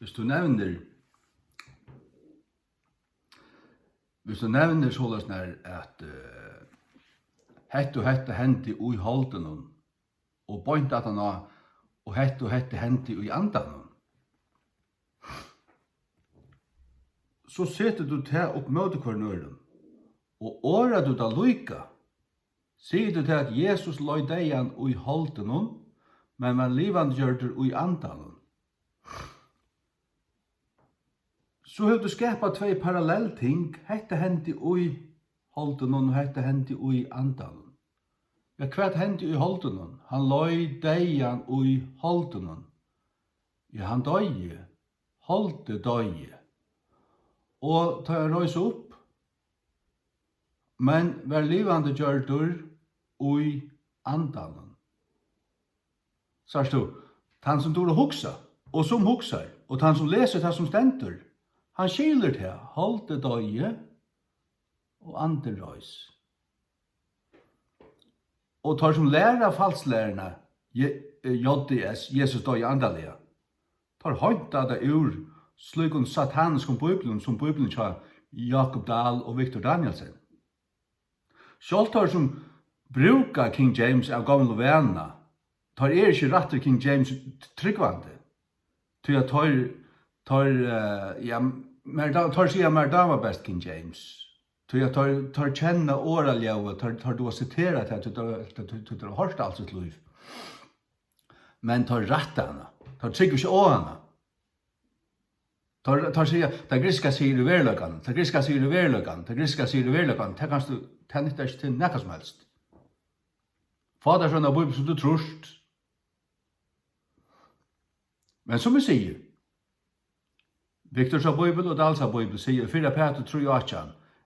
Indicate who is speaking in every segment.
Speaker 1: Hvis du nevner såleis at hett og hette hendi ui holdenum, og bøynt at han og hette hendi ui andanum, så setter du til opp møte hver nøren, og åra du da lyka, sier du til at Jesus løy deian ui holdenum, men var livandgjørdur ui andanum. Så har du skapet tvei parallell ting, hette hendi ui holdenum og hette hendi ui andanum. Ja, hva hendi ui holdenum? Han løy deian ui holdenum. Ja, han døye, holde døye. Og ta røys opp, men var livandgjørdur ui andanum. Sars du, han som dår å hugsa, og som hugsar, og han som leser det som stendur, han skiler til holde døye og andre røys. Og tar som lærer falslærerne, JDS, Jesus døye andalega, tar høyta det ur slikon satanisk Bibelen som Bibelen kja Jakob Dahl og Victor Danielsen. Sjalt tar som brukar King James av gamle vana, tar ikke ratter King James tryggvande. Til at tar sier mer dama best King James. Til at tar kjenne åraljau, tar du å sitere til at du har hørt alt sitt liv. Men tar ratta hana, tar trygg ikke å hana. Tar sier, det griska sier i verløkan, det griska sier i verløkan, det griska sier i verløkan, det kan du nytta ikke til nekka som helst. Fader sånn av Bibelen som du trorst. Men som vi sier, Victor sa Bibel og Dahl sa Bibel sier 4 Peter 3:8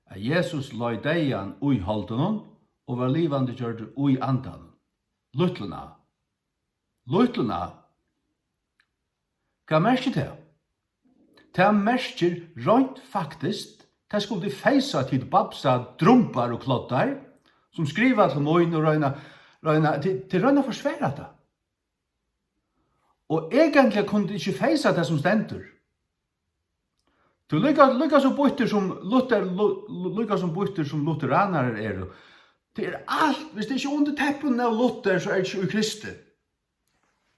Speaker 1: at Jesus løy deian ui holdenum og var livande gjørdur ui andanum. Luttluna. Hva merker det? Det merker rønt faktisk det skulle feisa til babsa drumpar og klottar som skriver til moin og røyna til røyna forsværa det. Og egentlig kunne de ikke feisa det som stendur. Du lykka som bytter som lutheraner er. Det alt, hvis det ikke under teppen av Luther, så er det ikke Kristi.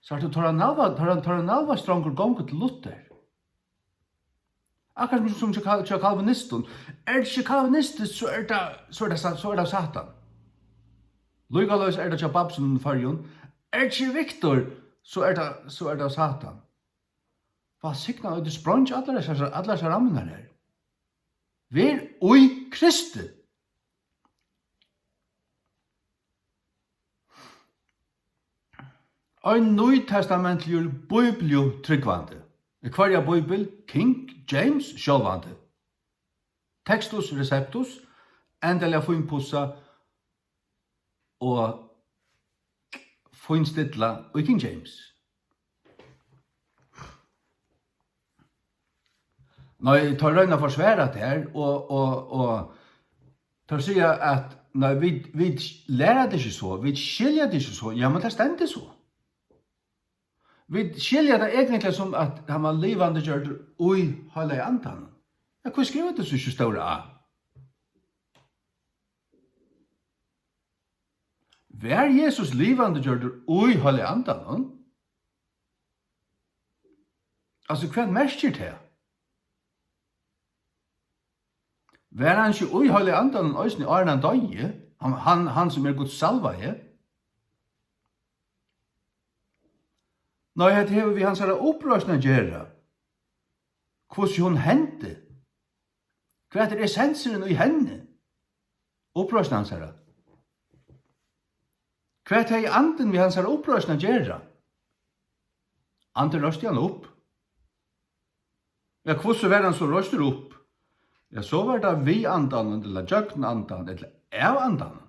Speaker 1: Så tar han nalva stronger gongen til Luther. Akkurat som kalvinisten. Er det ikke kalvinistisk, så er det Satan. Lykaløs er det ikke Babsen og Farjon. Er det ikke Victor, så er det Satan. Hva signa og det sprang alle disse rammene her. Vi er ui Kristi. Ein nøytestamentlig bibelio tryggvande. Hvarja bibel, King James sjálvande. Textus receptus, endelega funnpussa og funnstidla og King James. Nei, tar røyna forsværa det her, og tar sier at nei, vi lærer det ikke så, vi skiljer det ikke så, ja, men det stendig så. Vi skiljer det egentlig som at han var livande gjørd ui halva i andan. Ja, hva skriver det så ikke større av? Vær Jesus livande gjørd ui halva i andan? Altså, hva merker det? Vær han ikke ui halva i andan og i åren han døye? Han som er Guds salvaje? Nei, det hever vi hans herre opprørsna gjerra. Hvordan hun hendte? Hva er essenseren i henne? Opprørsna hans herre. Hva er anden vi hans herre opprørsna gjerra? Anden røste han opp. Ja, hvordan var han så røster opp? Ja, så var det vi andan, eller jøkken andan, eller av andan.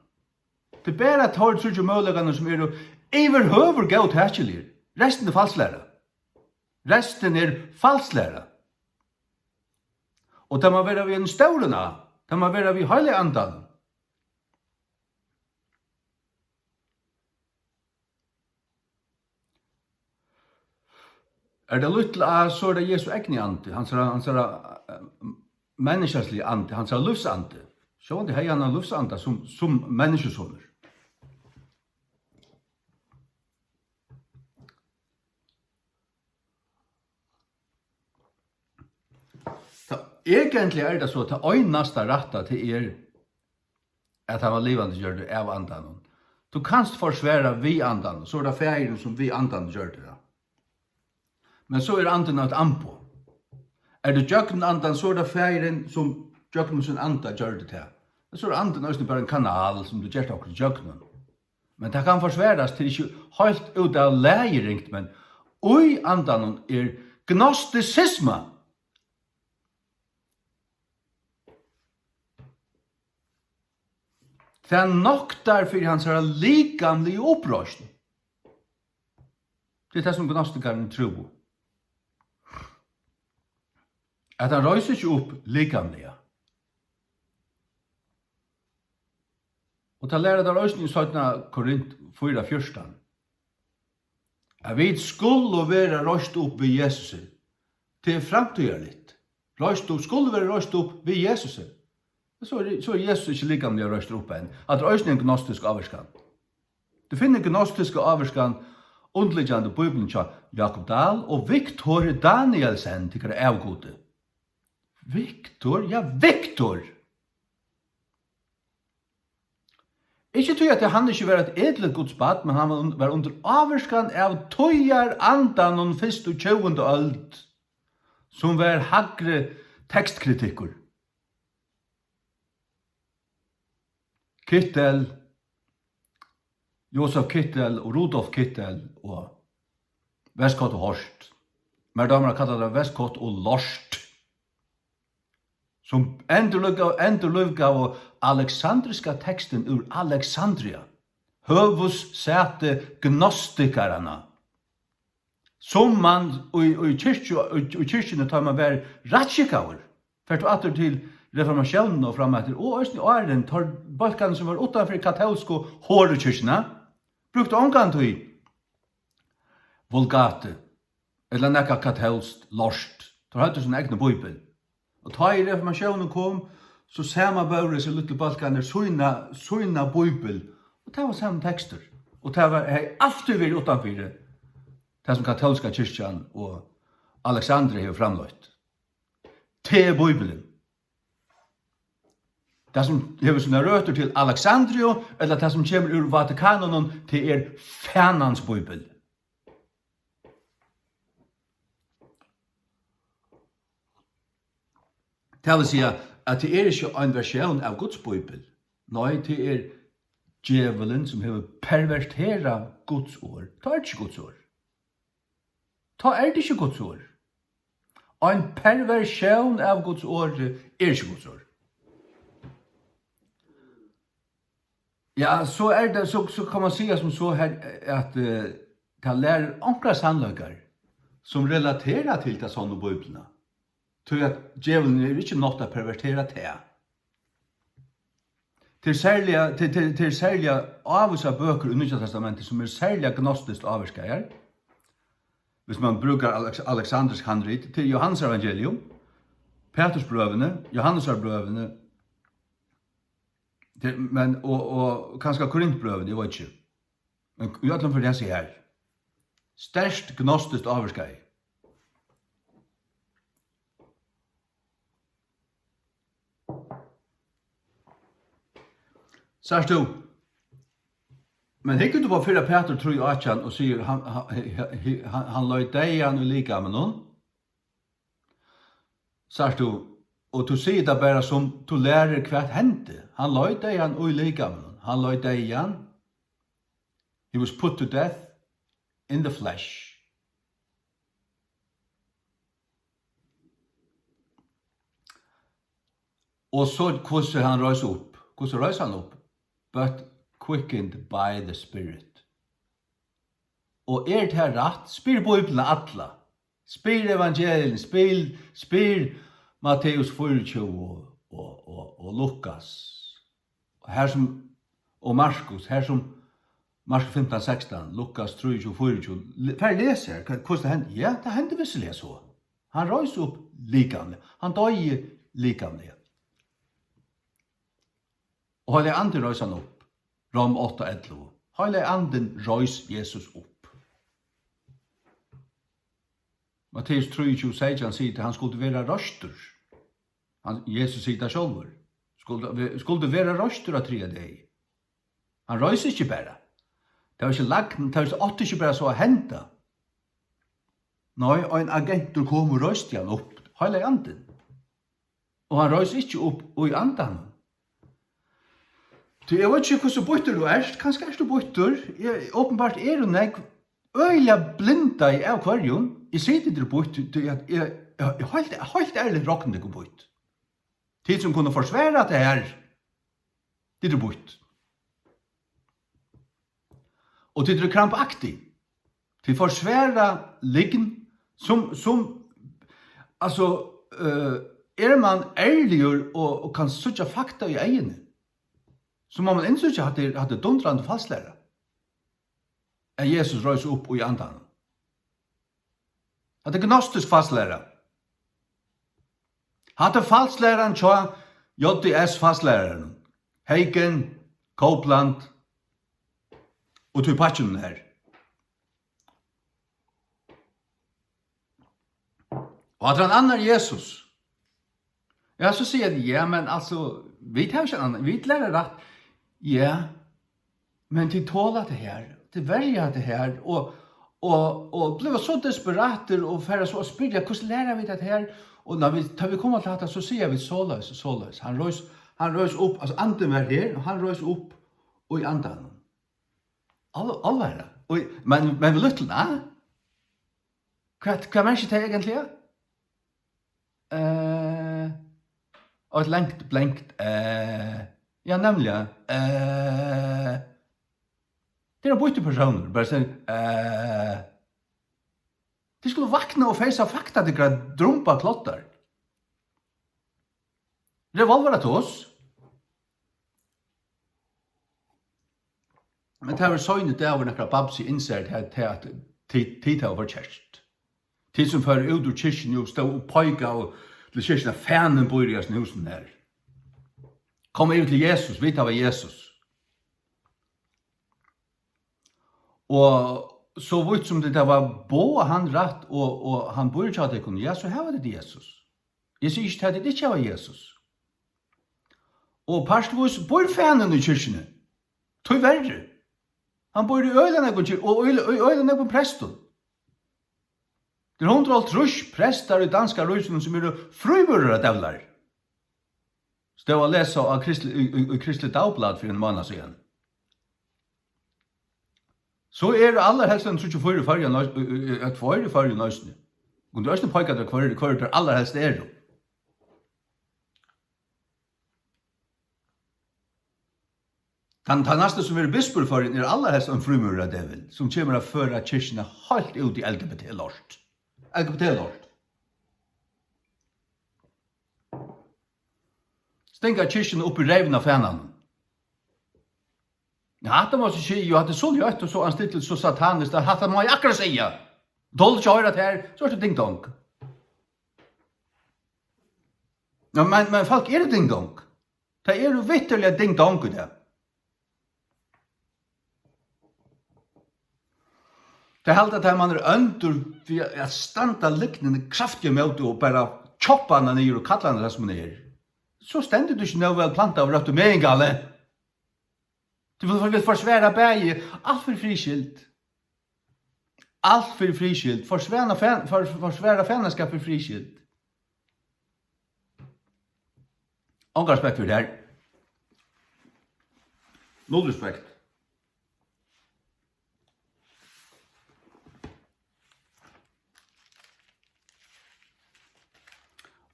Speaker 1: Det er bare at har trodde møllegane som er overhøver gaut herkjelir. Resten er falslæra. Og det må være vi en stålena, det må være vi heilig andan. det lite så är det Jesu egna ande, hans människoslig ande, hans livsande. Så det har han livsande som människosoner. Egentlig det så att øynasta rätta till att han var livande gör det av andan. Du kanst forsvära vi andan, så det färgen som vi andan gör det. Men så anden ett ampo. Det jökn andan så det färgen som jökn sin anda gör det här. Så anden är bara en kanal som du gör det också jöknen. Men det kan forsväras till inte helt ut av lägeringt, men oj andan gnosticisma. Det är noktar för hans likamlig upprörsning. Det är det som gnostikeren tror. Att han röjser sig upp likamliga. Och ta lära där röjsning i 17 Korint 4:14. Att vi skulle vara röjst upp vid Jesus. Det är framtidligt. Skulle vara röjst upp vid Jesus. Så är Jesus ikke likamlig røst opp enn. At det er en gnostisk averskan. Du finner gnostiske averskan underliggende i Bibelen til Jakob Dahl og Victor Danielsen til hva avgode. Victor? Ja, Victor! Ikke tog at han ikke var et edlet godsbad, men han var under averskan av tøyar andan og fyrst og 20. øld, som var hagre tekstkritikker. Kittel, Josef Kittel og Rudolf Kittel og Westcott og Horst. Men damer kallar det Westcott og Lorst. Som endurløvgav alexandriska teksten ur Alexandria. Høvus sæte gnostikarana. Som man i kyrkjene tar man vær ratskikaver. Ført og atter til reformasjonen og frametter, og østen og æren tar balkan som var utanfor katolske hårekyrkjene, brukte omgang til vulgate, eller nekka katolsk lorst, tar høyde sin egne bibel. Og ta i reformasjonen kom, så ser man bare seg litt balkaner, søgna bibel, og det var samme tekster. Og det var alltid vært utanfor det som katolska kyrkjan og Alexandria har framløyt. Til bibelen. Det som hever sina røtter til Alexandria, eller det som kommer ur Vatikanen til Fænans bibel. Det vil si at det ikke en versjon av Guds bibel. Nei, det djevelen som hever pervertera Guds ord. Det ikke Guds ord. Det ikke Guds ord. En perversion av Guds ord ikke Guds ord. Ja, så det, så kan man säga som så här att det lär ankra sannlökar som relaterar till det sånna biblarna. Till att djävulen är inte något att pervertera det. Till särliga avvisa böcker i Nya testamentet som särliga gnostiskt avskajar. Hvis man brukar Alexanders handrit till Johannes evangelium, Petrusbrövene, Johannesbrövene, men och kanske Korintbröven, det var inte. Men jag tror för det så här. Störst gnostiskt avskaj. Sagst du? Men hur kunde du vara förra Petrus tror jag att han och säger han lade dig han och lika med någon. Sagst du? Och du ser det bara som du lärer kvart hände. Han lade dig han och lika med någon. Han lade dig han. He was put to death in the flesh. Och så hur han röjs upp. Hur röjs han upp? But quickened by the Spirit. Och det här rätt? Spyr Bibeln alla. Spyr evangelien. Spyr Matteus 24 och Lukas. Här som och Markus. Här som Mark 15, 16, Lukas 3, 24. Fær leser, hvordan det hender? Ja, det hender visselig så. Han røys opp likamlig. Han døg likamlig. Og hele anden røys han opp. Rom 8, 11. Hele anden røys Jesus opp. Matteus 3, 26, han sier at han skulle være røster. Jesus sier det selv. Skulle være røster av 3 deg. Han røys ikke bare. Det var ikke lagt, det var ikke bare så å hente. Nei, en agenter kom og røyste han opp, hele anden. Og han røyste ikke opp i anden. Jeg vet ikke hvordan bytter du kanskje du bytter. Åpenbart du nek øyla blinda i av kvarjon. Jeg sier til dere bytter, jeg helt ærlig råkende ikke bytter. Tid som kunne forsvære det her, det bytter. Og til krampaktig, til forsvære liggen, altså, man ærlig og kan søtja fakta i egene, så må man innsøtja at det hadde dundrande falslæra. At Jesus røys opp i andan. At det gnostisk falslæra. Hadde falslæran tja JDS falslæran, Heiken, Copeland, og til patchen her. Og at han annar Jesus. Ja, så sier jeg, ja, men altså, vi tar ikke annar, vi lærer rett. Ja, men til tåla det her, til verja det her, og ble så desperater, og færre så å spyrja, hvordan lærer vi det her? Og når vi kommer til dette, så sier vi såleis. Han røys opp, altså anden var her, og han røys opp, og i andan. Alvara. Men vi lytter, da? Hva mennesker det egentlig? Og et lengt blenkt, ja, nemlig, det bytte personer, bare sier, de skulle vakna og feisa fakta til grad drumpa klottar. Revolvera til oss. Men det var søgnet det var nekra babsi innsert her til at tid var kjerst. Tid som fører ut ur kyrkjen og stod og pøyga og til kyrkjen av fanen bor i sin husen her. Kom ut til Jesus, vi tar var Jesus. Og så vidt som det var både han rett og han bor ikke at det kunne, ja, så her var det Jesus. Jeg sier ikke at det ikke var Jesus. Og parstvis bor fanen i kyrkjene. Tøy verre. Han bor i øyne og øyne på presten. Det 100 prester i danska røysen som friburere devlar. Så det var å lese av Kristelig Dagblad for en måned siden. Så det aller helst en 34 farge nøysene. Og det ikke påkert hva det aller helst det. Den neste som bispor for den aller helst en frumurra devil, som kommer å føre kyrkene helt ut i LGBT-lort. LGBT-lort. Stenga kyrkene opp i revna fanen. Ja, det måste ske ju att det så gjort och så anstittligt så sataniskt att han må akkurat säga. Dåligt att höra det här, så är det ding-dong. Ja, men folk är det ding-dong. Det är ju vitterliga ding-dong i det. Det är helt att man är under för att standa liknande kraftiga mot och bara choppa när ni och kalla det som det är. Så ständigt du inte väl planta av rött och megale. Du vill forsværa bæge, alt for friskilt. Alt for friskilt. Forsværa fænaskap for friskilt. Ongar respekt for det her. Null respekt.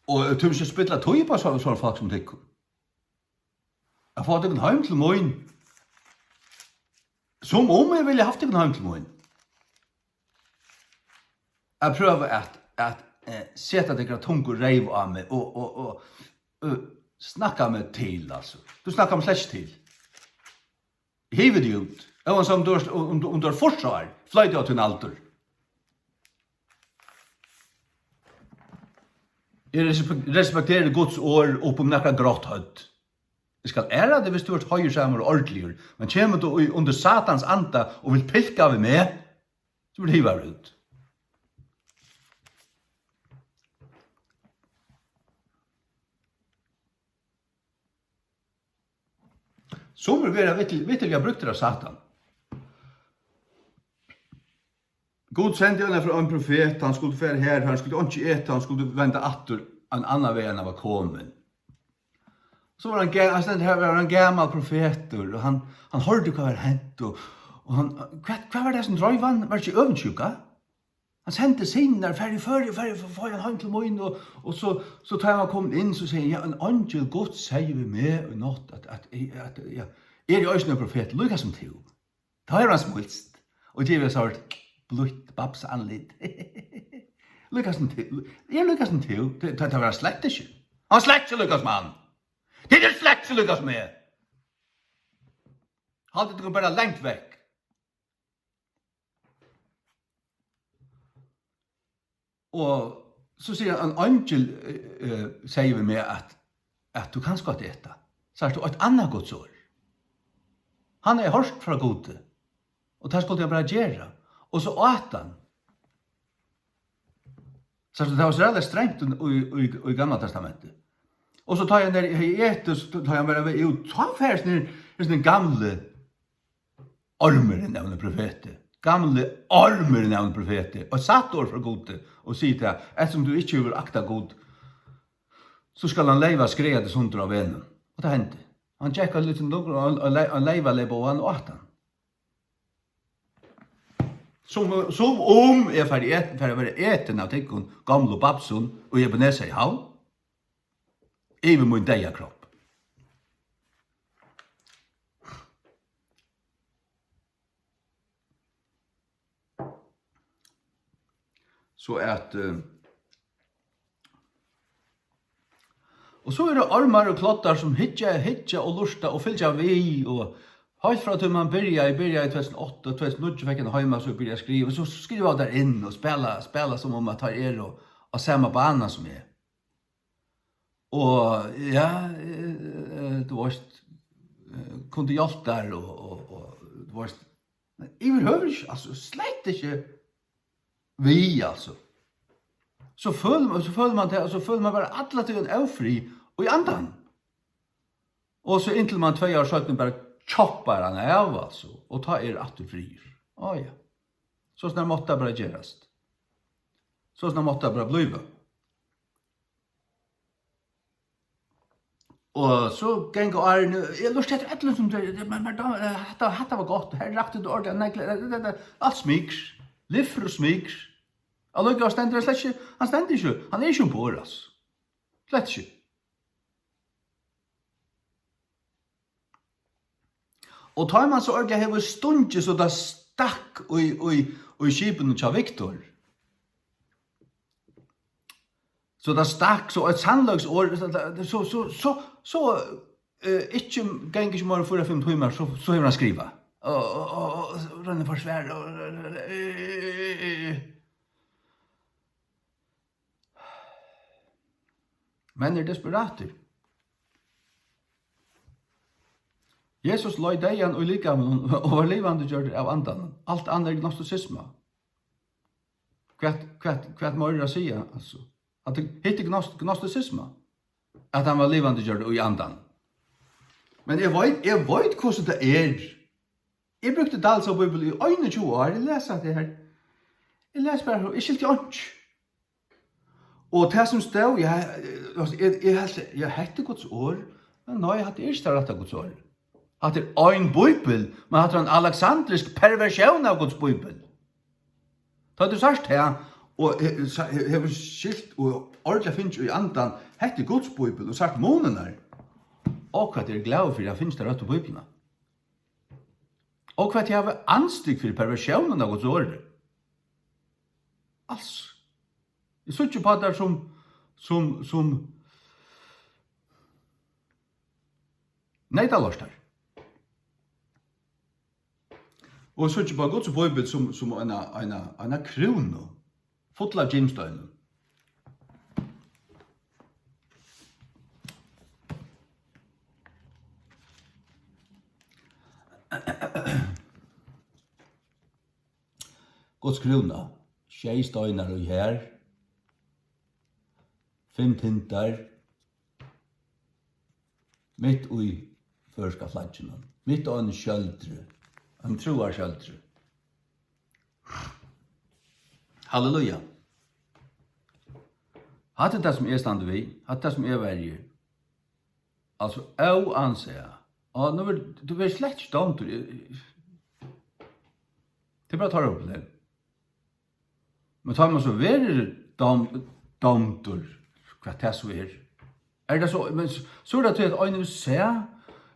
Speaker 1: Og du skal spilla tøy på sånne folk som deg. Jeg får deg en heim til morgen. Som om jeg ville haft en heim til morgen. Jeg prøver at sette deg tung og reiv av meg og snakka meg til, altså. Du snakka meg slett til. Hiver det ut. Och som då under forsar, flytta till en alter. Jag respekterar Guds år upp om några grått högt. Det skal ära det hvis du er høyersammer og ordentligur, men kommer du under satans anda og vil pilka vi med, så blir det hivar ut. Så blir det vitterlig har brukt det av satan. God sendte han fra en profet, han skulle fære her, han skulle ikke ete, han skulle vende atter en annan vei enn han var kommet. Så var han en gammal profeter, og han hørte hva var hent, og hva var det som drøy han? Var det ikke øvensjuka? Han sendte sinner, ferdig, for han hang til moin, og så tar han kommet inn, så sier han, ja, en angel godt sier vi med, og nått, at ja, er i øyne profet, lukka som til. Da er han smulst, og det er så blutt, babs anlid. Lukka som til. Jeg lukka som til, det var slett ikke. Han slett ikke lukka som han. Det er slett ikke lykkes med. Hadde det bare lengt vekk. Og så sier en angel, sier vi med at du kan skatt etta. Så er det et annet Guds år. Han er hørt fra Gode. Og det skulle jeg bare gjøre. Og så åt han. Så det var så veldig strengt i Gamla testamentet. Og så tar jeg der i etter, så tar jeg bare ut, ta færs ned, den gamle ormeren av en profete. Gamle ormeren av en profete. Og satt år fra Gode, og sier til, ettersom du ikke vil akta God, så skal han leiva skredet sunder av venen. Og det hendte. Han tjekka litt og han leiva på han og at han. Som jeg ferdig å være eten av tikkun, gamle babsun, og jeg benesa i havn, even min deia kropp. Så at og så er det armar og klottar som hitja og lusta og fylgja vi og helt fra til man byrja i 2008 og 2009 fikk en heima så byrja skriva, så skriva der inn og spela som om at her er og samme bana som er. Og ja, du varst kunde hjelpe der og du varst jeg vil høre ikke, altså slett ikke vi altså. Så føler man det, og så føler man bare alle til en avfri og i andan. Og så inntil man 2 år søtten bare choppar han av altså, og ta atter frier. Ja. Så snart måtte det bare gjerast. Så snart måtte det bare bliva. Og så gikk Arne, jeg lurte etter et eller annet som, men dette var godt, her rakte du ordentlig, alt smiks, livr og smiks. Alløyga han stender slett ikke, han stender ikke, han er ikke på året, slett ikke. Og tar man så ordentlig hever stundet så det stakk i skipen til Victor. Så det stakk så et sannlagsår, så ikke geng ikke morgen 4-5 timer, så hever han skriva. Og rønner for svær, Men er desperater. Jesus løy deian og likamon og var livande gjør av andan. Alt annet er gnostisisme. Hva må jeg si, altså? At det heter gnostisisme. At han var livande gjør i andan. Men jeg vet hvordan det er. Jeg brukte Dalsa Bibel i 21 år. Jeg leser det her. Jeg leser bare, jeg skilte ikke. Og det som stod, jeg hette Guds år, men nei, jeg hadde ikke rett av Guds år. At det er en bibel, men at det er en alexandrisk perversjon av Guds bibel. Da er det sagt her, og jeg har skilt, og ordentlig finnes i andan, hette Guds bibel, og sagt måneder. Og hva det er glad for, jeg finnes det rett av bibelene. Og hva det er anstig for perversjonen av Guds år. Altså. Jeg så ikke på det som neidalårstar. Og så ikke bare Guds bibel som en krona, full av gimstøyne. Guds krona, 6 støyner og her, 5 tintar, mitt i førska flaggene, mitt av en skjöldre, en troar skjöldre. Halleluja. Hatt det som stand vi, hatt det som verger. Altså, jeg anser, og du vil slett ikke dømt, det bara tar upp det. Men tar man så ver domtor vad det så är det så men så det att en ser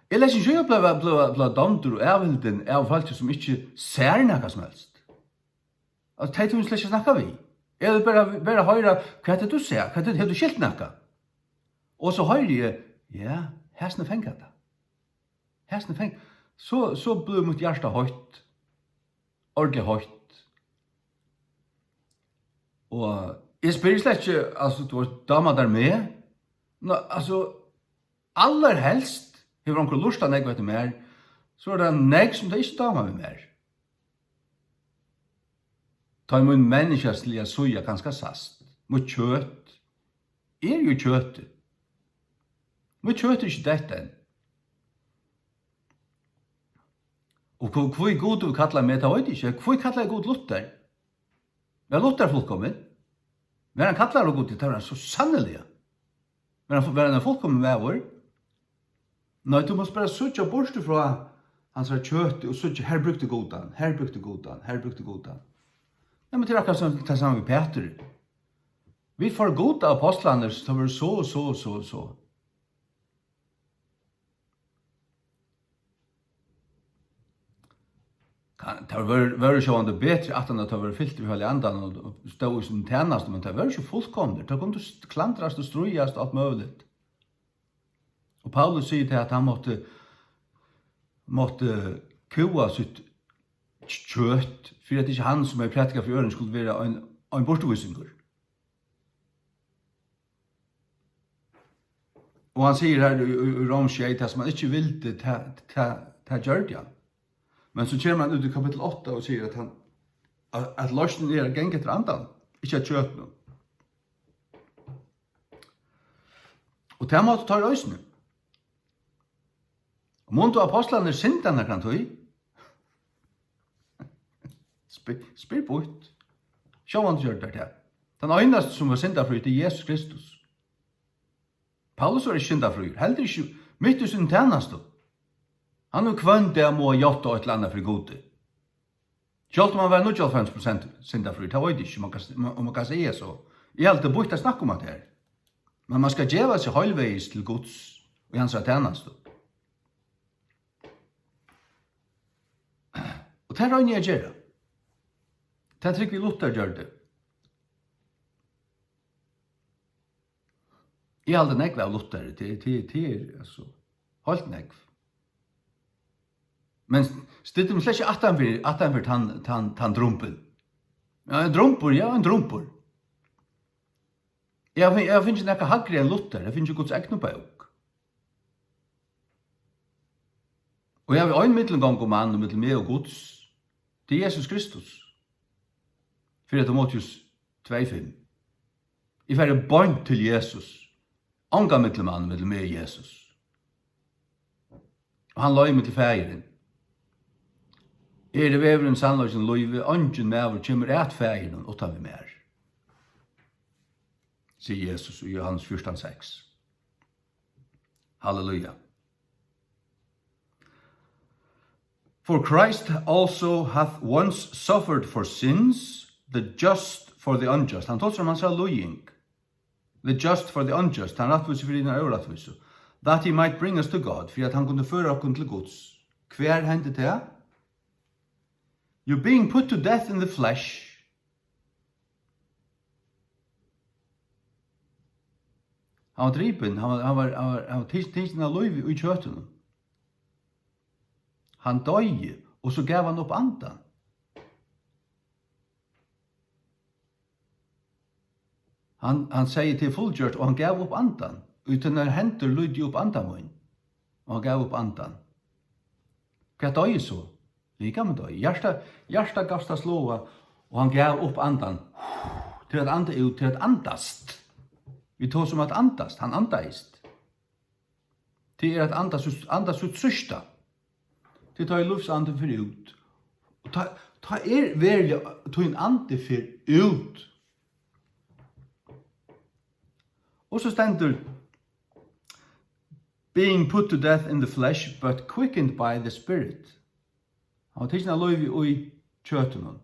Speaker 1: eller så jag blir domtor är väl den är fallet som inte ser något som helst. Alltså det är släcka snacka vi. Eller bara höra vad det du ser, vad det du skilt nacka. Och så hör jag ja, häsna fängat det. Häsna fäng så blir mot hjärta högt. Ordentlig høyt. Og jeg spør slett ikke, altså, du har dama der med. Nå, altså, aller helst, har onkel lust av nek vet du mer, så det nek som det ikke dama med mer. Ta i mun menneskeslige suja ganske sast. Mot kjøtt. Jo kjøtt. Mot kjøtt ikke dette enn. Og hvor god du kallar meg, det vet jeg ikke. Hvor kallar jeg god Luther? Ja, Luther fullkommen. Men han kallar det god, det tar han så sannelig. Men han fullkommen med vår. Nei, du må bare søtja bort fra hans kjøtt, og søtja, her brukte godan, her brukte godan, her brukte godan. Ja, men det akkurat som det sammen med Peter. Vi får god av apostlene, så var så. Det var jo sånn det bedre at han var fyllt i hele andan og stod i sin tjeneste, men det var jo ikke fullkomner. Det kom til å klantrast og strujast og alt mulig. Og Paulus sier til at han måtte kua sitt kjøtt, for at ikke han som predika for øren skulle være en bortvisingur. Og han sier her i Romsjei, at man ikke vil det, ta gjør det. Men så kommer han ut i kapittel 8 og sier at løsningen er geng etter andan, ikke at kjøtt noe. Og det måtte ta i løsene. Og måtte apostlene syndene kan ta i. Spyr på ut. Sjå han gjør det her. Den øyneste som var syndafri er Jesus Kristus. Paulus var ikke syndafri, heller ikke midt i sin tjeneste. Han kvann det må gjøre et eller annet for gode. Selv om han var 95% syndafri, det var det ikke, om man kan si så. Jeg har alltid bort å snakke om det her. Men man skal gjøre seg halvveis til Guds og hans tjeneste. Og det er det jeg gjør. Det er trykker vi Luther gjør det. Jeg har aldri nekve av Luther, det er altså, holdt nekve. Men stittum slett ikke attanfyr tan drumpel. Ja, en drumpur, ja, en drumpur. Jeg finner ikke nekka hagri enn Luther, jeg finner ikke Guds egnu bøk. Og jeg har en middelgang om han, og middel meg og Guds, det er Jesus Kristus. 4 Timotheus 2:5. Jeg får bånd til Jesus, anga middelmann middel meg og Jesus. Og han løy middel fægeren. Det veveren sannløysen løyve, ånden med kommer et fægeren og tar vi mer. Sier Jesus i Johannes 14:6. Halleluja. For Christ also hath once suffered for sins, the just for the unjust. Han tål som han sa løying. The just for the unjust. Han rattvise for dine øyratvise. That he might bring us to God, for at han kunne føre oss til Guds. Hver hendet det? You're being put to death in the flesh. Han var dripen, han var tidsen av løyve i kjøtene. Han døye, og så gav han upp andan. Han säger till fullgjort och han gav upp andan. Utan när händer lydde upp andan mun. Och han gav upp andan. Vad är det så? Lika med det. Hjärsta gavsta slåa och han gav upp andan. Till att anda ut, till att andast. Vi tar som att andast. Han andast. Det är att andas ut sista. Det tar i luftsanden för ut. Och ta välja ta en ande för ut. Och så ständer being put to death in the flesh, but quickened by the spirit. Han tidsna löv i kjöten,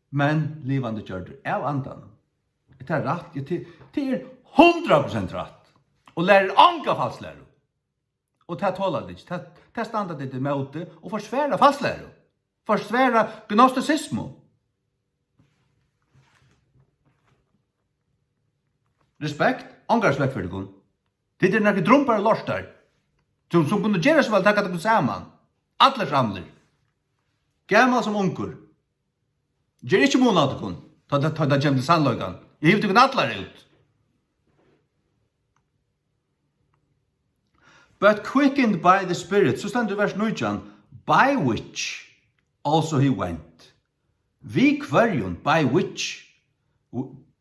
Speaker 1: men livande gjørder av andan. Det är rätt, det är 100% rätt. Och lärer anka falsläro. Och det talar det inte. Det standar det till möte och försvära falsläro. Försvära gnosticismo. Respekt, angar respekt för det. Det är några drumpar och lorstar. Som kunde göra så väl tacka det samman. Alla samler. Gammal som ungur. Gör inte månad det kun. Ta det jämte sannlögan. Jag hiver det alla ut. But quickened by the Spirit, så ständer vers 9, by which also he went. Vi kvarjon, by which,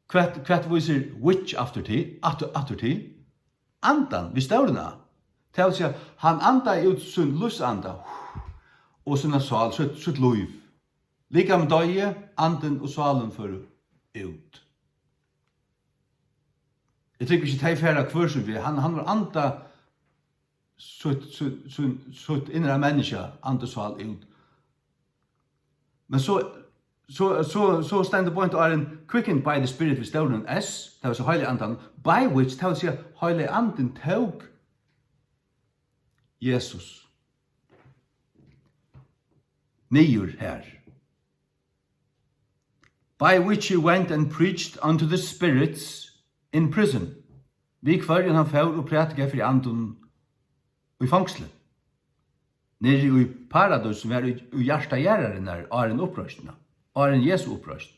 Speaker 1: kvart viser which after til, andan, vi størna. Det vil si, han anda ut sin lusanda, og sin sal, sitt liv. Lika med døye, anden og salen for ut. Jeg tykker ikke det færre kvørsen vi, han var anda, sutt innre menneske, andesval ut. Men så stendet point er en quickened by the Spirit ved staunen S, det var så heilig andan, by which, det vil si heilig anden tog Jesus. Niur her. By which he went and preached unto the spirits in prison. Vi kvarjen han fær og prætika for anden i fangslet. Nere i paradis som er i hjärsta gäraren er en upprøstna. Er en Jesu upprøst.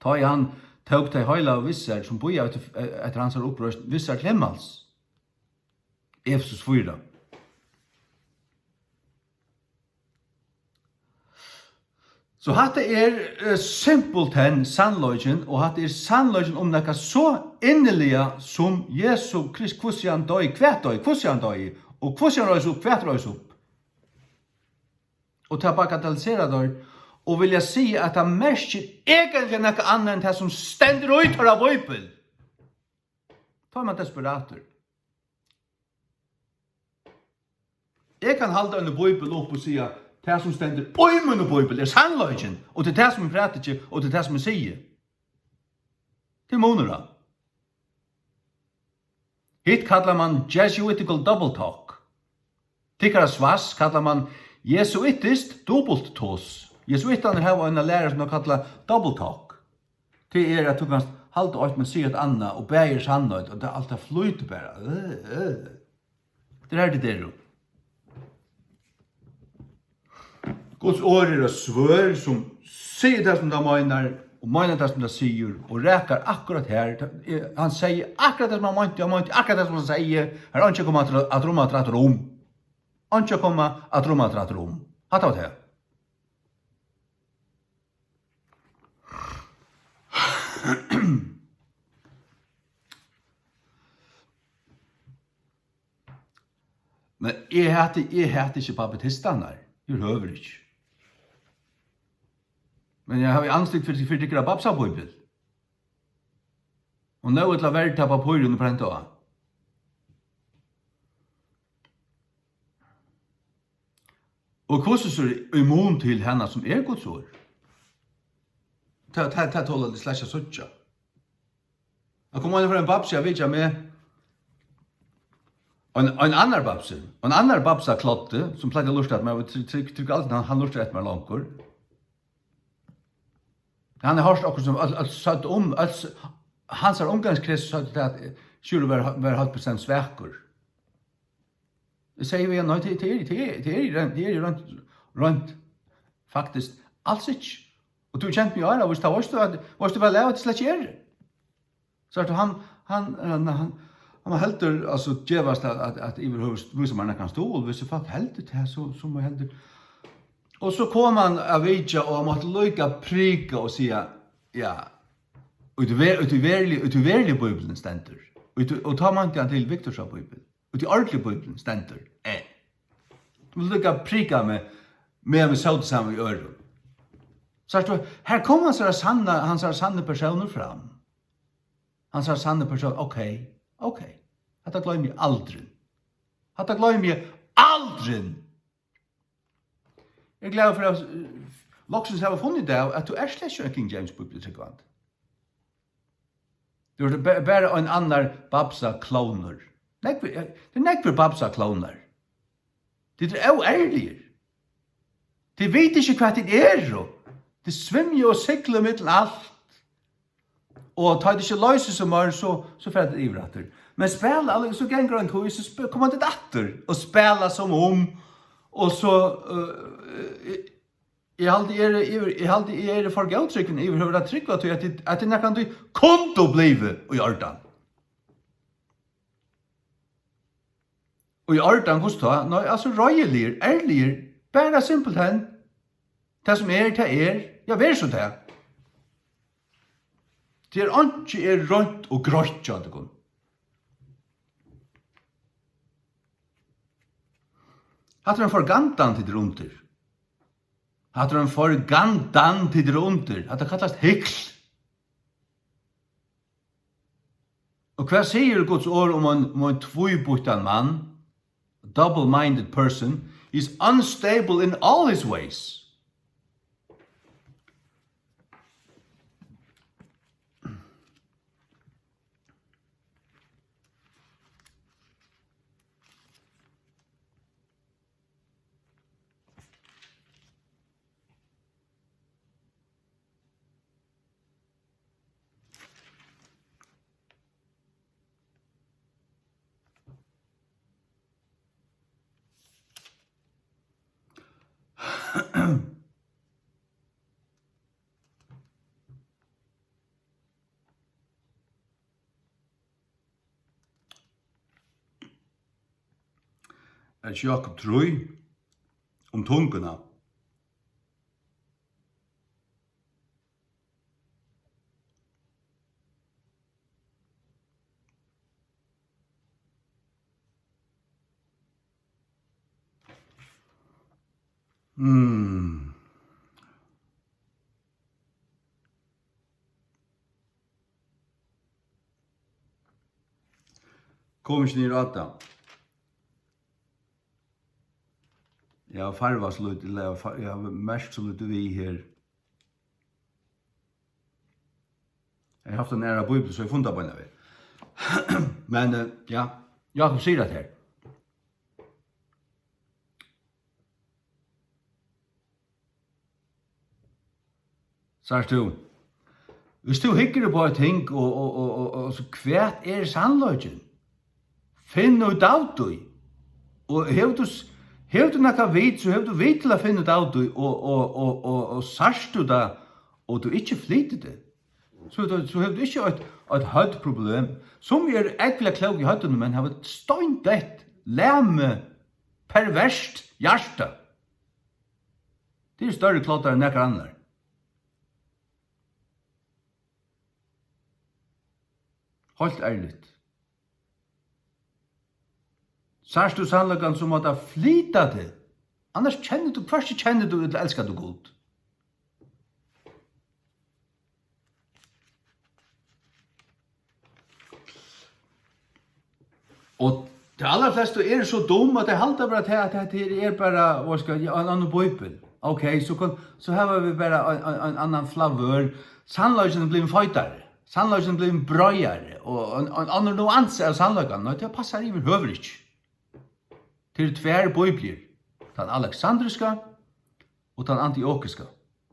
Speaker 1: Ta i han tog til høyla og visser som boja etter hans upprøst visser til himmels. Efesus 4. Så hatt er simpelthen sannløgjen, og hatt er sannløgjen om nekka så innelige som Jesu Krist, hvordan døy, hvordan døy, og hvordan røys opp, hva røys opp. Og til å bagatellisere der, og vil jeg si at det mest egentlig nekka annet enn det som stender ut av Bibelen. Da er man desperater. Jeg kan halda en Bibel opp og si at det som stender i min Bibel er sannløgjen, og det er det som jeg prater ikke, og det er det som jeg sier. Det er måneder. Hitt kallar man Jesuitical double talk. Tikkara svass kallar man jesuitist dubbeltås. Jesuitane har en lærer som de kallar double talk. Det er at du kan halda alt med sier et anna og bæger sannøyd, og det er alt det flyter bare. Det er det der. Guds ord er svør som sier det som de mener, og mener det som de sier, og rækar akkurat her. Han sier akkurat det som han mener, akkurat det som han sier. Her er ikke kommet at rommet rett rom. Han ikke kommet at rommet rett rom. Hatt av det. Men jeg heter ikke baptistene her. Jeg høver ikke. Men jeg har anstikt for tykkere babsa-bibel. Og nå er det verdt av papiren på den dagen. Og hvordan så er immun til henne som er Guds ord? Det tåler det slasja suttja. Jeg kom inn for en babsa, jeg vet ikke med en annar babsa klotte, som pleide å lurte at meg, og tykker alltid han lurte etter meg langkår. Han har hørt akkurat som sagt om, hans omgangskrets sa til at skulle være 100% svekker. Det sier vi, nei, det er rent Faktisk, alls ikke. Og du kjent mig øyne, hvis du var lave, det slett ikke er det. Så han heldur, altså, djevast at iverhøvst, hvis man kan stå, hvis folk heldur det, så må heldur. Og så kom han av vidja, og han måtte lukka prika og sia, ja, utuverlig Bibelen stendur. Og ta man ikke til Victorsa Bibel. Utuverlig Bibelen stendur. Du vil lukka prika med sånt sammen i øren. Så her kom hans sanne personer fram. Hans sanne personer, ok. Hatta glömmer jag aldrig. Jag är glad för att Loxens har funnit det att du är släkt en King James bibliotekant. Du är bara en annan babsa kloner. Det är nekver babsa kloner. Det är oärligt. Det vet inte vad det är. Det svimmer och cyklar mittel allt. Og tar det ikke løse som er, så får det ivratter. Men spela, så ganger han tog, så kommer det datter, og spela som om, og så, jeg halde for gauttrykken, jeg har vært trykva til at det nekkan du konto blive i ordan. Og i ordan, hos ta, altså røyelir, ærlir, bare simpelt hen, det som er, ja, vær så det. Det ikke rønt og grått, ja, det går. Hatt en forgantan til det under. Hatt en forgantan til det under. Hatt det kallast hykl. Og hva sier Guds ord om en tvøybuttan mann, a double-minded person, is unstable in all his ways. At Jakob trøy om tungene. Kom ikke ned rata. Jeg har farvast litt, eller jeg har mest så litt vi her. Jeg har haft en næra bibel, så jeg funnet på en av det. Men, ja, Jakob sier det her. Sars du, hvis du hikker på et ting, og så kvært sannløgjen, finn ut av du, og hev du nekka vit, så hev du vit til å finne ut av du, og sars du da, og du ikke flyter det, så hev du ikke et høyt problem, som ekvile klok i høytene, men har et støynt et, lemme, perverst hjärsta. Det større klotter enn nekker andre. Helt ærligt. Sars du sannlagan som måtte flyta det. Annars først kjenner du eller elskar du god. Og de aller fleste så dum at de halter bare til at det bare en annen bøybel. Ok, så har vi bare en annan flavør. Sannlagan blir føytare. Sannlagen blir brøyere, og en annen nuanse av sannlagen, og det passer i høver ikke. Til tver bøyblir, den alexandriska og den antiokiska.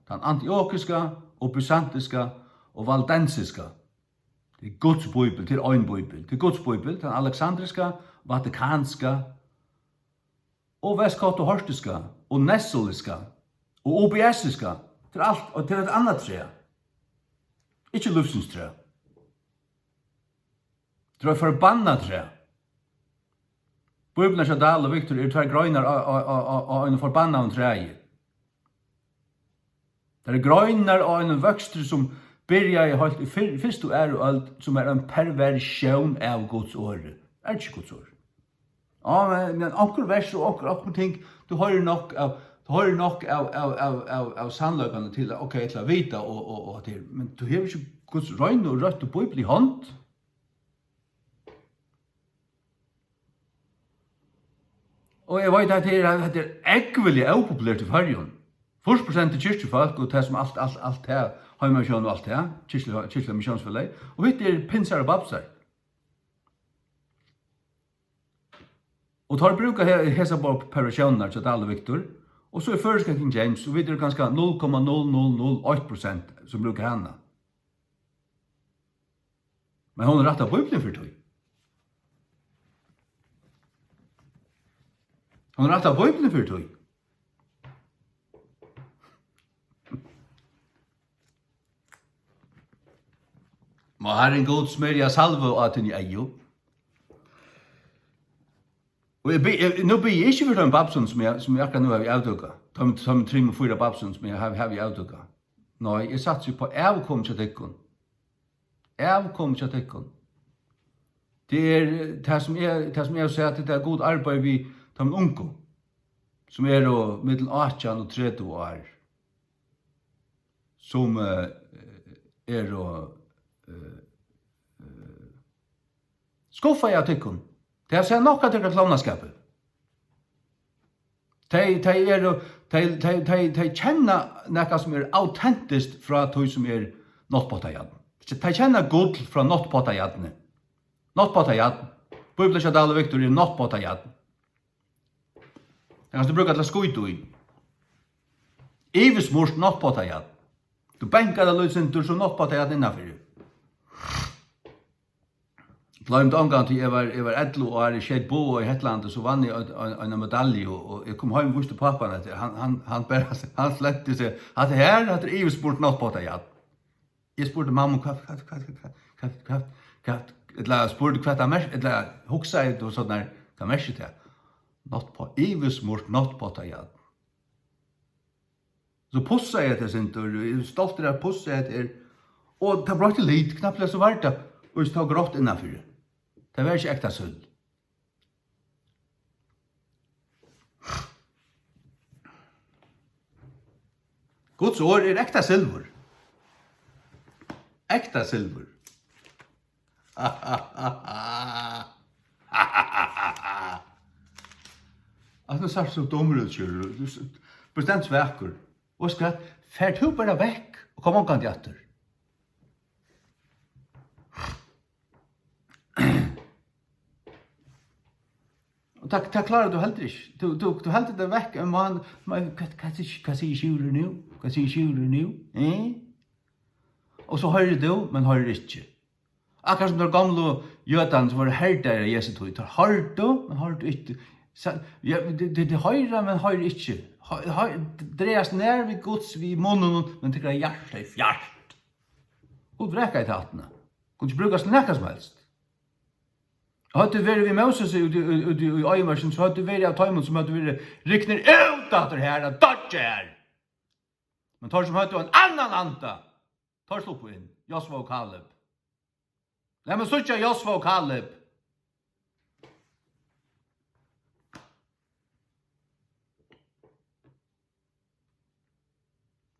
Speaker 1: Den antiokiska og byzantiska og valdensiska. Det er Guds bøybel, til øyn bøybel. Det er Guds bøybel, den alexandriska, vatikanska, og vestkatolortiska, og nessoliska, Og OBS-iska, til alt, og til et annet tre. Ikke livsens tre. Det er forbanna tre. Bibelen av Dal og Victor er tvær grøyner av en forbanna om trei. Det er grøyner av en vøkstre som byrja i halt i fyrst og er og alt, som er en perversjon av Guds åre. Er ikke Guds åre. Ja, men akkur vers og akkur ting, du har nok av sannløkene til, ok, til å vite og til, men du har ikke Guds røyne og rødt og bibel i hånd. Og jeg vet at det er ekvelig upopulært i Færjøen. 40% kyrkjefolk og det som alt her, heimasjon og alt her, kyrkjelig misjonsfellet, og hitt er pinsar og babsar. Og tar bruka hesa på parasjoner til Dal og Victor, og så er føreska King James, og vi er ganske 0,0008% som brukar henne. Men hon er rett av Bibelen for tog. Hon er rett av Bibelen for tog. Må Herren god smörja salve og at hun i eio. Og nå blir jeg ikke for den babsen som jeg akkurat nå har i avdukka. De 3-4 babsen som jeg har i avdukka. Nei, jeg satser på avkom til dekkon. Avkom til dekkon. Det er det som jeg har sett, det er god arbeid vi de unge, som er mellom 18 og 30 år, som er skuffa jeg dekkon. Det har sett nokka til reklamnaskapet. De kjenner nekka som er autentisk fra tog som er nottpotajadne. De kjenner god fra nottpotajadne. Nottpotajadne. Bibelen av Dal og Victor er nottpotajadne. Det kan du bruka til å skuitu i. Ivismurst nottpotajadne. Du benkar det løysen som nottpotajadne innanfyrir. Glömde omgang til jeg var 11 år i skjedd bo i Hetlandet, så vann jeg en medalje, og jeg kom hjem hos til pappan, han slette seg, at det her hadde jeg spurt nåt på det, ja. Jeg spurte mamma, hva det mer, eller hoksa jeg, og sånn der, hva merket jeg? Nåt på, jeg smurt nåt på det, ja. Så pussa jeg det sin tur, jeg stolt der pussa jeg det, og det brakte litt, knapt så var det, og jeg stod grått innanfyrir. Det var ikke ekta sølv. Guds ord er ekta silver. Ekta silver. Alltså så så dummer ut kjør. Du bestands verker. Og skal fært du bare vekk og kom omkant etter. Og det klarer du heller ikke. Du helter det vekk. Hva sier skjuler nå? Hva sier skjuler nå? Og så hører du, men hører ikke. Akkurat som de gamle jødene som var herdere i Jesu tog. De hører du, men hører du ikke. Det hører, men hører ikke. Dreas nær ved Guds, ved munnen, men det er hjertet i fjert. God vrekker i tatene. God ikke brukes nekka som helst. Hadde du vært ved Moses i øyemarsen, så hadde du vært av tøymon som hadde vært rykner ut at det her, at dodge her. Men tar som hadde en annan anta, tar slå på inn, Josva og Kaleb. La meg sutja Josva og Kaleb.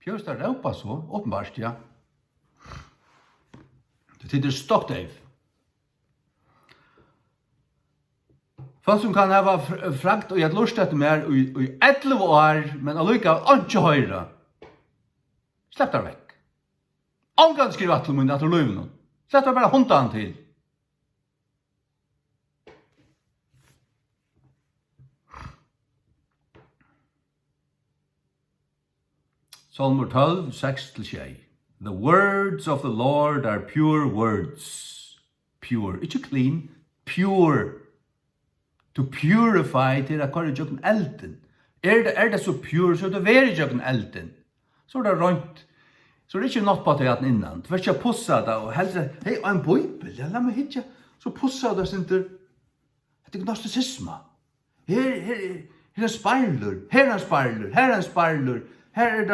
Speaker 1: Pjøst er råpa så, åpenbart, ja. Det heter Stockdave. Folk som kan ha frakt og gjett lust etter mer i 11 år, men allikevel ikke høyre. Släpp der vekk. Omgang skriver at min etter løyven. Släpp der bare hundet han til. Salmer 12, 6-6. The words of the Lord are pure words. Pure, ikke clean, pure. To purify til at kvar jøkken elden. Det så pure, så det er ikke en elden. Så det rønt. Så det ikke nått på at jeg innan. Du vet ikke pussa det, og heller, hei, en bøybel, ja, la meg hitja. Så pussa det sin til, det er gnostisisma. Her speiler, her speiler, her speiler, her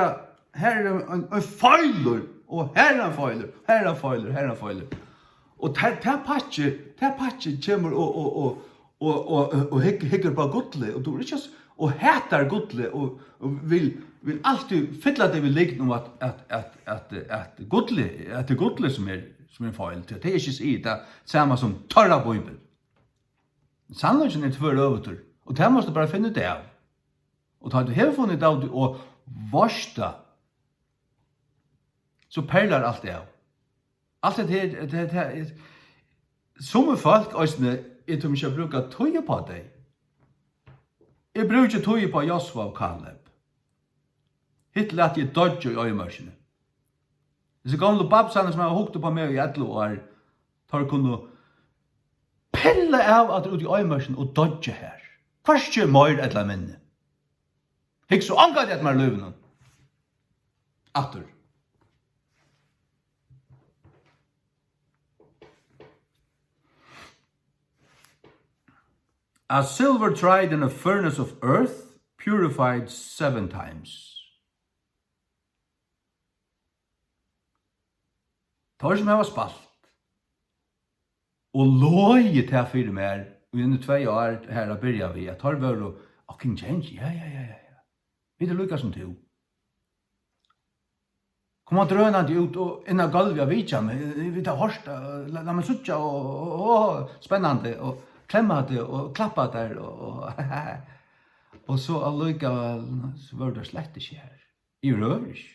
Speaker 1: en feiler, og her feiler, her feiler, her feiler. Og ta patche kommer og hikker på godle, og du er ikke og hatar godle og vil alltid fylla det vi ligger om at godle som er feil til. Det er ikke sier det samme som tørra bøybel. Sannleggen er tvær øvetur, og det måste bare finne det av. Og da du har funnet det av og varsta, så perlar alt det av. Alt det her, som folk, jeg tror ikke bruker tøye på det. Jeg bruker ikke tøye på Josva og Kaleb. Hittil at jeg dodger i øyemørsene. Disse gamle babsene som jeg har hukket på meg i 11 år, tar kunne pille av at ut i øyemørsene og dodge her. Først ikke mer et eller minne. Hikk så angat et mer løvene. Atter. As silver tried in a furnace of earth, purified 7 times. Tar som jeg var spalt. Og løy til fyrir mer, og under 2 år her å byrja vi, at tar var og King James, ja. Vi er lykka som to. Kom han drønande ut og innan gulv av vidja, vi tar hårsta, la meg sutja og spennande, og klemma det og klappa der og så allukka så var det slett ikke her. I rørish.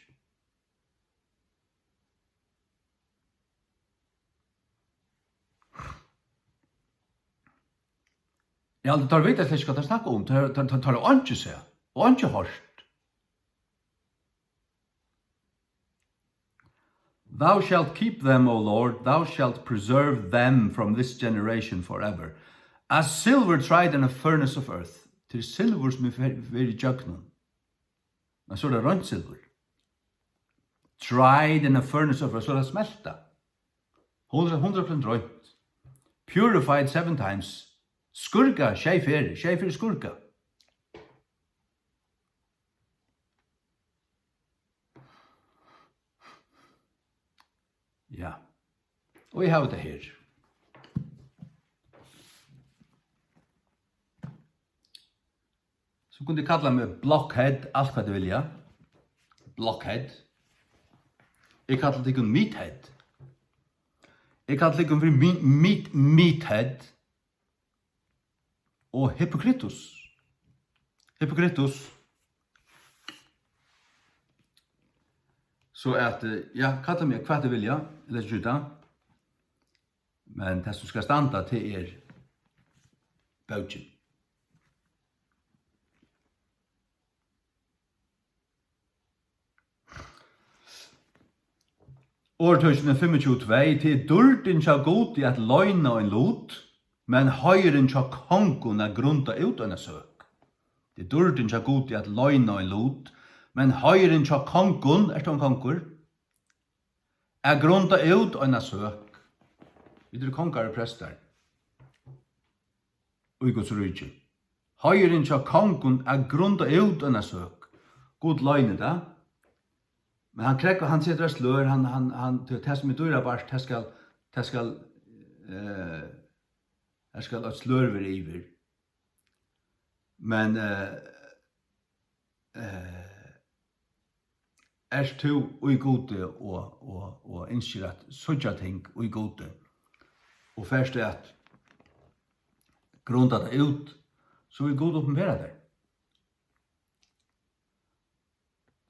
Speaker 1: Ja, det tar vidt at jeg skal snakke om, det tar det ikke seg, og ikke hårst. Thou shalt keep them, O Lord, thou shalt preserve them from this generation forever. As silver tried in a furnace of earth. Til silver som er very jøgnen. Men så er det rønt silver. Tried in a furnace of earth. Så er det smelta. 100% rønt. Purified 7 times. Skurka, tjejferi skurka. Ja. Og vi har det her. Så kunne de kalla meg blockhead, alt hva de vilja. Blockhead. Jeg kallar det ikke meathead. Jeg kallar det ikke for meathead. Og hypokritus. Så at, ja, kallar meg hva de vilja, eller skjuta. Men det som skal standa til bautjen. År 2025 til dulten tja god i at løgna en lot, men høyren tja kongen er grunda ut en søk. Til dulten tja god i at løgna en lot, men høyren tja kongen, er det en konkur, er grunda ut en søk. Vi tror konger og prester. Og i Guds rydtje. Høyren tja kongen er grunda ut en søk. God løgna det. Men han sitter og slør, det som er dyra bare, det skal slør over iver. Men to ui gode og innskjer at sånne ting ui gode, og først at grunda det ut, så vil god oppenbæra det.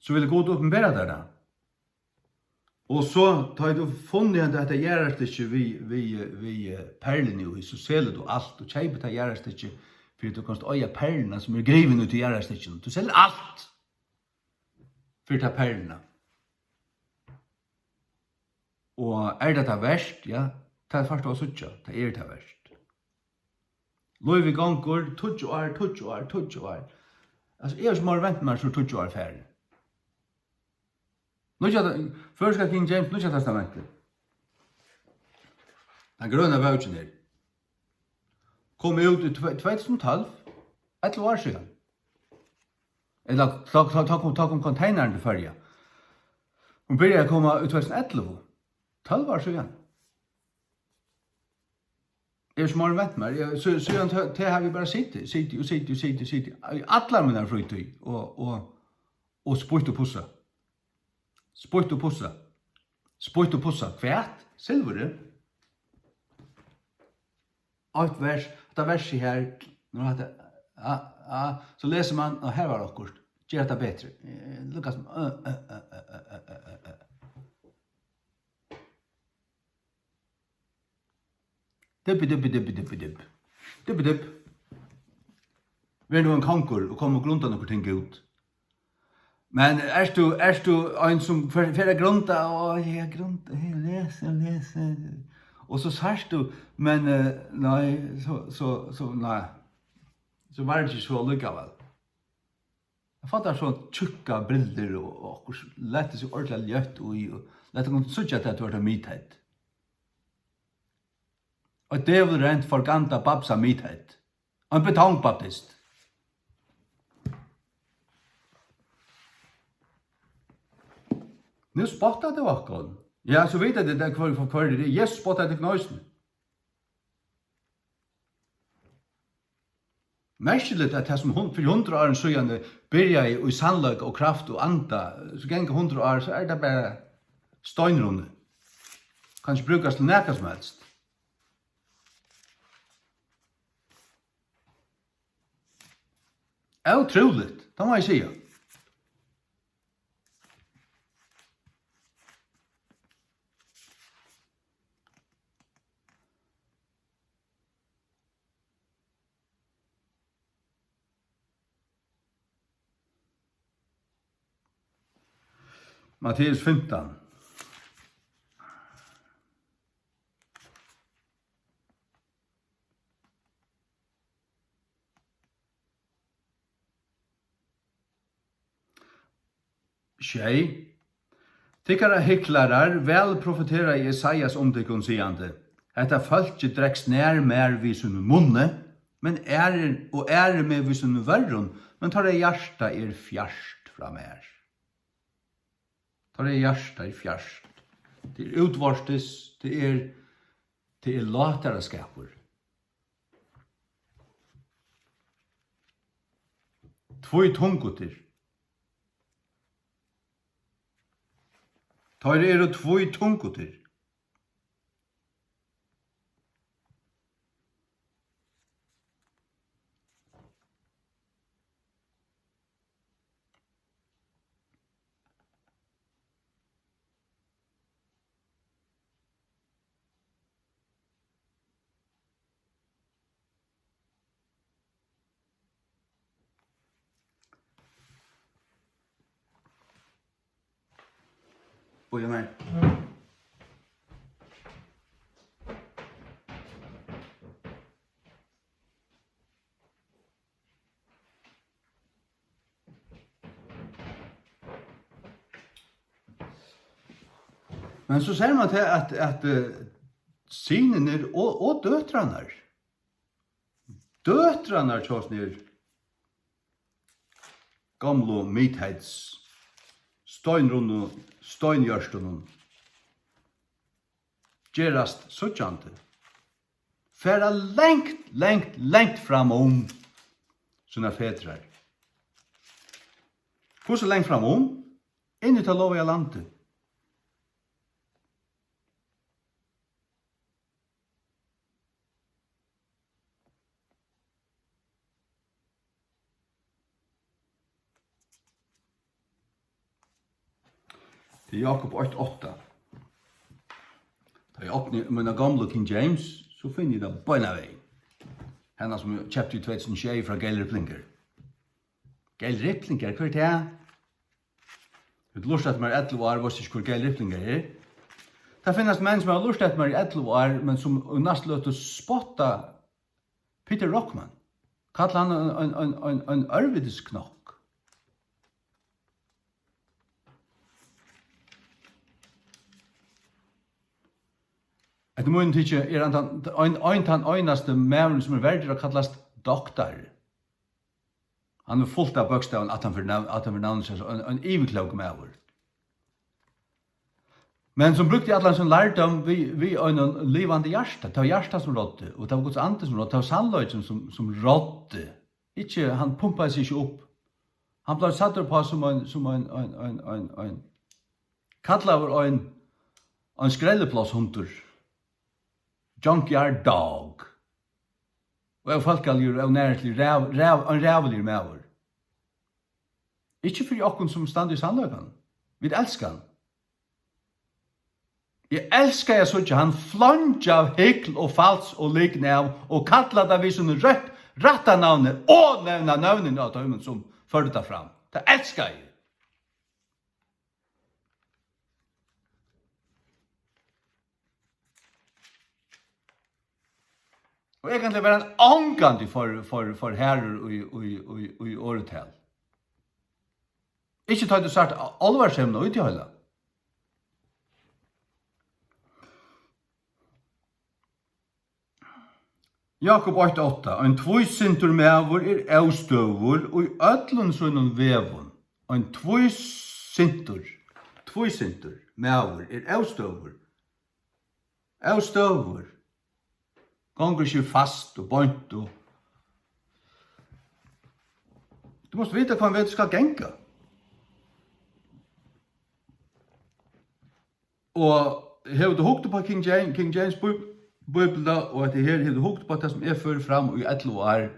Speaker 1: Så vil god oppenbæra det da. Og så tar du funnet igjen at det gjøres ikke vi perlen jo, så selger du alt, og kjøper det gjøres ikke, for du kan øye perlene som er griven ut i gjøres ikke. Du selger alt for det perlene. Og det verst, ja, det er først å suttje, det det verst. Løy vi ganger, 20 år, Altså, jeg har ikke mer vent meg så 20 år færre. Først King James, Nya testamentet. Den grønne bøkken her. Kom ut i 2012, 11 år siden. Eller ta kom containeren til førje. Hun begynte å komme i 2011, 12 år siden. Jeg er små vent meg. Så til har vi bare sitte. Alle mine fritid og spurt og pussa. Spurt og pussa. Kvært? Silveret? Og et vers, det verset her, når det så leser man, og her var det akkurat, gjør det bedre. Lukas, Dipp. Vi er nå en kanker og kommer grunta noen ting ut. Men er du en som fyrir grunta, jeg grunta, lese. Og så sørst du, men nei, nei. Så var det ikke så lykkevel. Jeg fattar sånn tjukka briller og lette seg ordentlig ljøtt og lette noen suttje til at du var mithet. Og djevel rent forganta babsa mithet. En betongbaptist. Nu spottet det akkurat. Ja, så vet jeg det der hva det er. Jesus spottet det knøysen. Merkelig at det som for 100 år siden byrja i sannløk og kraft og anda, så gjengen 100 år, så er det bare støynrunde. Kan ikke brukes til nækka som helst. Det er utroligt, det må jeg sige. Matteus 15. Tjei. Tykkara hyklarar vel profetera Jesajas om tykkun sigande. Hetta fölkje drekst nær mer vid sin munne, men ære med vid sin verron, men tar det hjärsta fjarst fra mer. Tar det hjärsta fjarst. Det utvarstes, det latare skapur. Tvoi tungutir. Tar det tvoi tungutir. Boja meg. Men så ser man til at synen og døtranar. Døtranar tjåsnir gamlo mitheids støynrundu støynjørstunum gerast suttjante. Færa lengt fram sina fedrar. Hvor så lengt fram inn i ta lov i landet. Det er Jakob 8:8. Da jeg åpner mine gamle King James, så finner jeg det bøyna vei. Henne som kjøpte i 2006 fra Geil Riplinger. Geil Riplinger, hva er det? Jeg har lyst til at meg 11 år, visste ikke hvor Geil Riplinger er. Det finnes menn som har lyst til at meg 11 år, men som nesten løt å spotta Peter Rockman. Kallar han en ørvidesknokk. Etter mun tykkje han einaste mævren som verdig å kallast doktor. Han fullt av bøkstaven at han for navnet seg en iviklok mæver. Men som brukte allan sin lærdom vi en livande hjärsta. Det var hjärsta som rådde, og det var Guds ande som rådde, det var sannløyden som rådde. Han pumpade sig ikke opp. Han ble satt på som en kallaver en skrelleplåshunter. Junkyard dog. Og jeg folkelig og nærlig en rævelig mæver. Ikke for okken som stand i sannløyden. Vi elsker han. Jeg elsker jeg så ikke han flanja av hekl og fals og likne av og kalla det vi som rätta navnet og nevna navnet av dem som førte det fram. Det elsker jeg. Og egentlig var han angandi for herrer i åretel. Ikke tar du sagt alvarsemne ut i høyla. Jakob 8:8. Ein tvoisintur mævur avstøvur og i öllun sunnum vevun. Ein tvoisintur mævur avstøvur. Avstøvur. Gongur ikke fast og bønt og... Du måste vita hva du skal genka. Og har du hukt på King James Bibelen, og at her har du hukt på det som fører fram i 11 år,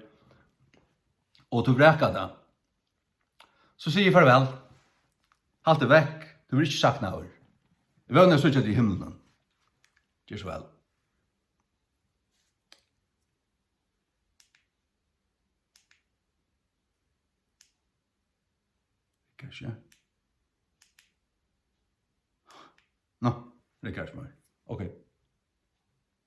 Speaker 1: og du vrekker det, så sier farvel. Halt det vekk. Du vil ikke sagt noe. Jeg vil ikke sitte i himmelen. Gjør så vel. Kanskje. Nå, det er kanskje mer. Ok.